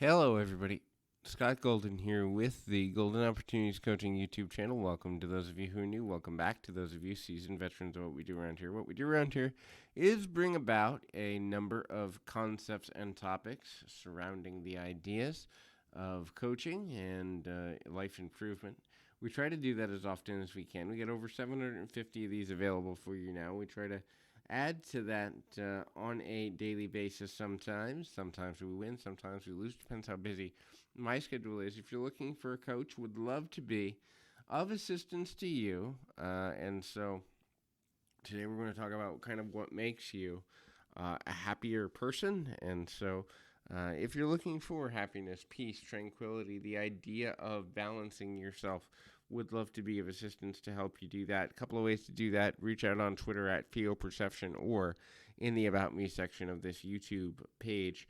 Hello, everybody. Scott Golden here with the Golden Opportunities Coaching YouTube channel. Welcome to those of you who are new. Welcome back to those of you seasoned veterans of what we do around here. What we do around here is bring about a number of concepts and topics surrounding the ideas of coaching and life improvement. We try to do that as often as we can. We get over 750 of these available for you now. We try to add to that on a daily basis sometimes. Sometimes we win, sometimes we lose. Depends how busy my schedule is. If you're looking for a coach, would love to be of assistance to you. And so today we're going to talk about kind of what makes you a happier person. And so if you're looking for happiness, peace, tranquility, the idea of balancing yourself, would love to be of assistance to help you do that. A couple of ways to do that. Reach out on Twitter at TheoPerception or in the About Me section of this YouTube page.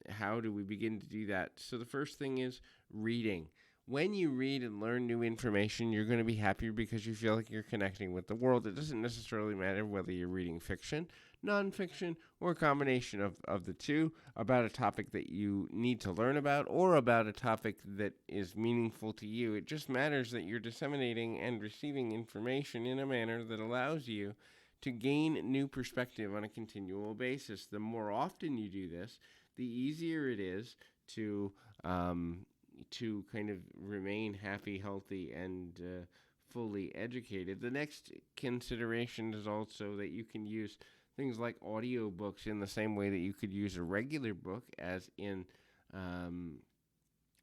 How do we begin to do that? So the first thing is reading. When you read and learn new information, you're going to be happier because you feel like you're connecting with the world. It doesn't necessarily matter whether you're reading fiction, nonfiction, or a combination of the two about a topic that you need to learn about or about a topic that is meaningful to you. It just matters that you're disseminating and receiving information in a manner that allows you to gain new perspective on a continual basis. The more often you do this, the easier it is to kind of remain happy, healthy, and fully educated. The next consideration is also that you can use things like audiobooks in the same way that you could use a regular book, as in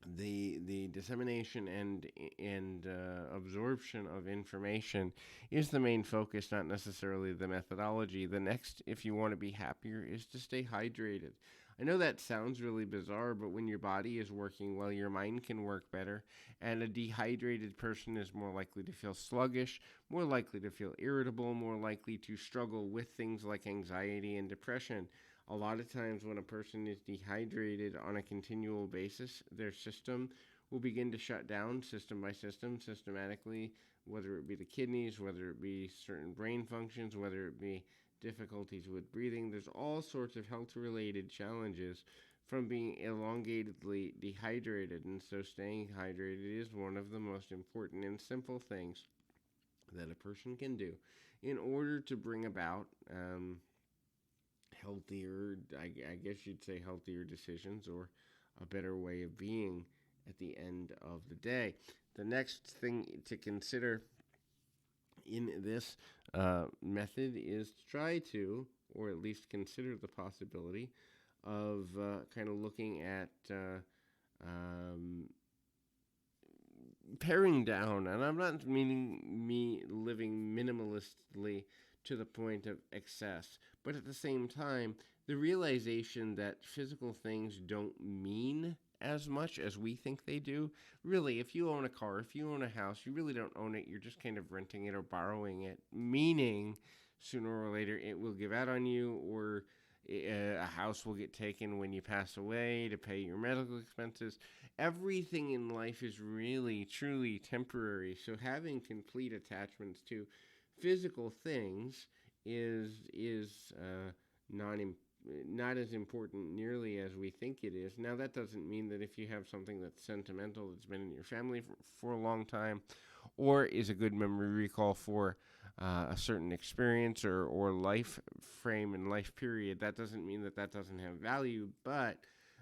the dissemination and absorption of information is the main focus, not necessarily the methodology. The next, if you want to be happier, is to stay hydrated. I know that sounds really bizarre, but when your body is working well, your mind can work better. And a dehydrated person is more likely to feel sluggish, more likely to feel irritable, more likely to struggle with things like anxiety and depression. A lot of times when a person is dehydrated on a continual basis, their system will begin to shut down system by system, systematically, whether it be the kidneys, whether it be certain brain functions, whether it be difficulties with breathing. There's all sorts of health-related challenges from being elongatedly dehydrated, and so staying hydrated is one of the most important and simple things that a person can do in order to bring about healthier, I guess you'd say healthier decisions or a better way of being at the end of the day. The next thing to consider in this method is to try to, or at least consider the possibility of kind of looking at paring down. And I'm not meaning me living minimalistically to the point of excess, but at the same time, the realization that physical things don't mean as much as we think they do. Really, if you own a car, if you own a house, you really don't own it. You're just kind of renting it or borrowing it, meaning sooner or later it will give out on you, or a house will get taken when you pass away to pay your medical expenses. Everything in life is really, truly temporary. So having complete attachments to physical things is not as important nearly as we think it is. Now, that doesn't mean that if you have something that's sentimental, that's been in your family for a long time, or is a good memory recall for a certain experience or life frame and life period, that doesn't mean that that doesn't have value. But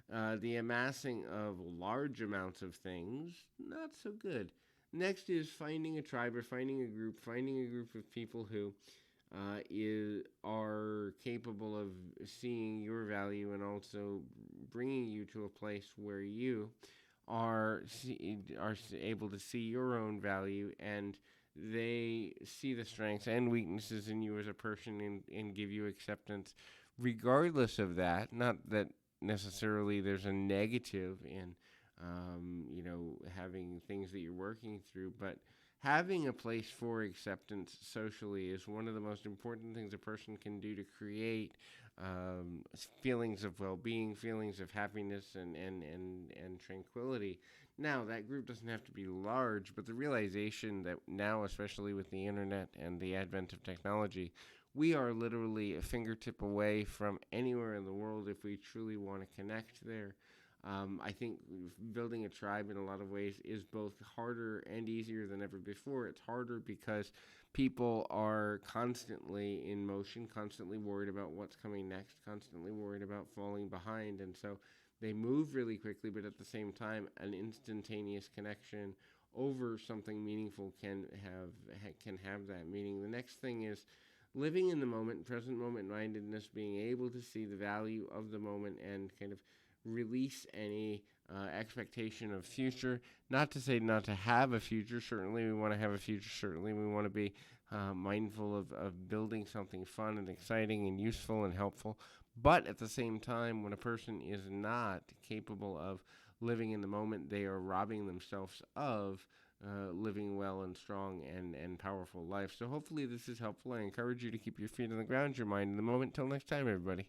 the amassing of large amounts of things, not so good. Next is finding a tribe or finding a group of people who are capable of seeing your value and also bringing you to a place where you are able to see your own value, and they see the strengths and weaknesses in you as a person and give you acceptance regardless of that. Not that necessarily there's a negative in having things that you're working through, but having a place for acceptance socially is one of the most important things a person can do to create feelings of well-being, feelings of happiness and tranquility. Now, that group doesn't have to be large, but the realization that now, especially with the internet and the advent of technology, we are literally a fingertip away from anywhere in the world if we truly want to connect there. I think building a tribe in a lot of ways is both harder and easier than ever before. It's harder because people are constantly in motion, constantly worried about what's coming next, constantly worried about falling behind. And so they move really quickly, but at the same time, an instantaneous connection over something meaningful can have that meaning. The next thing is living in the moment, present moment mindedness, being able to see the value of the moment and kind of release any expectation of future. Not to say not to have a future. Certainly, we want to have a future. Certainly, we want to be mindful of building something fun and exciting and useful and helpful. But at the same time, when a person is not capable of living in the moment, they are robbing themselves of living well and strong and powerful life. So hopefully this is helpful. I encourage you to keep your feet on the ground, your mind in the moment. Till next time, everybody.